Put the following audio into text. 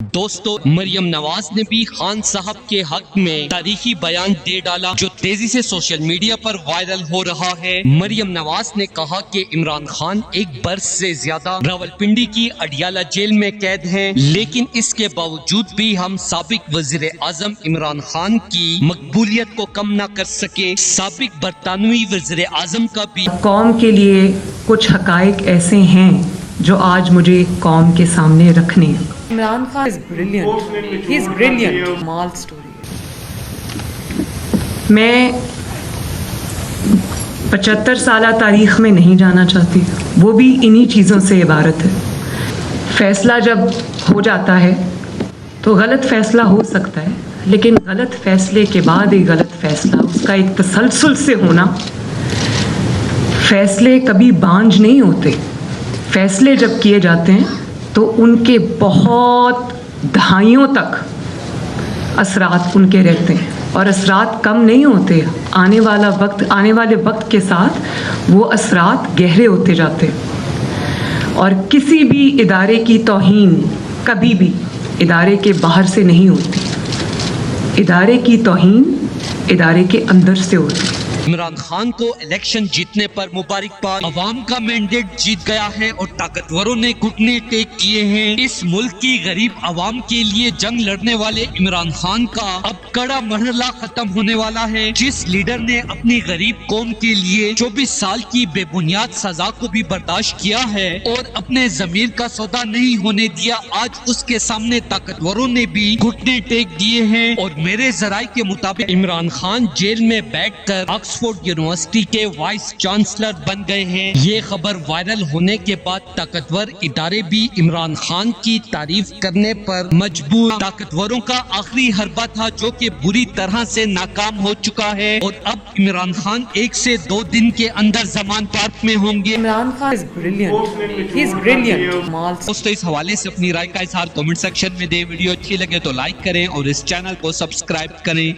دوستو، مریم نواز نے بھی خان صاحب کے حق میں تاریخی بیان دے ڈالا جو تیزی سے سوشل میڈیا پر وائرل ہو رہا ہے۔ مریم نواز نے کہا کہ عمران خان ایک برس سے زیادہ راولپنڈی کی اڈیالہ جیل میں قید ہیں، لیکن اس کے باوجود بھی ہم سابق وزیر اعظم عمران خان کی مقبولیت کو کم نہ کر سکے۔ سابق برطانوی وزیر اعظم کا بھی قوم کے لیے کچھ حقائق ایسے ہیں جو آج مجھے قوم کے سامنے رکھنے ہیں۔ Imran Khan is brilliant. He is brilliant. Mal story. میں 75 سالہ تاریخ میں نہیں جانا چاہتی، وہ بھی انہی چیزوں سے عبارت ہے۔ فیصلہ جب ہو جاتا ہے تو غلط فیصلہ ہو سکتا ہے، لیکن غلط فیصلے کے بعد ایک غلط فیصلہ، اس کا ایک تسلسل سے ہونا۔ فیصلے کبھی بانجھ نہیں ہوتے، فیصلے جب کیے جاتے ہیں تو ان کے بہت دہائیوں تک اثرات ان کے رہتے ہیں، اور اثرات کم نہیں ہوتے۔ آنے والے وقت کے ساتھ وہ اثرات گہرے ہوتے جاتے ہیں، اور کسی بھی ادارے کی توہین کبھی بھی ادارے کے باہر سے نہیں ہوتی، ادارے کی توہین ادارے کے اندر سے ہوتی ہے۔ عمران خان کو الیکشن جیتنے پر مبارکباد۔ عوام کا مینڈیٹ جیت گیا ہے اور طاقتوروں نے گھٹنے ٹیک کیے ہیں۔ اس ملک کی غریب عوام کے لیے جنگ لڑنے والے عمران خان کا اب کڑا مرحلہ ختم ہونے والا ہے۔ جس لیڈر نے اپنی غریب قوم کے لیے 24 سال کی بے بنیاد سزا کو بھی برداشت کیا ہے اور اپنے ضمیر کا سودا نہیں ہونے دیا، آج اس کے سامنے طاقتوروں نے بھی گھٹنے ٹیک دیے ہیں۔ اور میرے ذرائع کے مطابق عمران خان جیل میں بیٹھ کر آکسفورڈ یونیورسٹی کے وائس چانسلر بن گئے ہیں۔ یہ خبر وائرل ہونے کے بعد طاقتور ادارے بھی عمران خان کی تعریف کرنے پر مجبور۔ طاقتوروں کا آخری حربہ تھا جو کہ بری طرح سے ناکام ہو چکا ہے، اور اب عمران خان 1 سے 2 دن کے اندر زمان پارک میں ہوں گے۔ Imran Khan is brilliant. He is brilliant. Mal دوستو، اس حوالے سے اپنی رائے کا اظہار کمنٹ سیکشن میں دیں۔ ویڈیو اچھی لگے تو لائک کریں اور اس چینل کو سبسکرائب کریں۔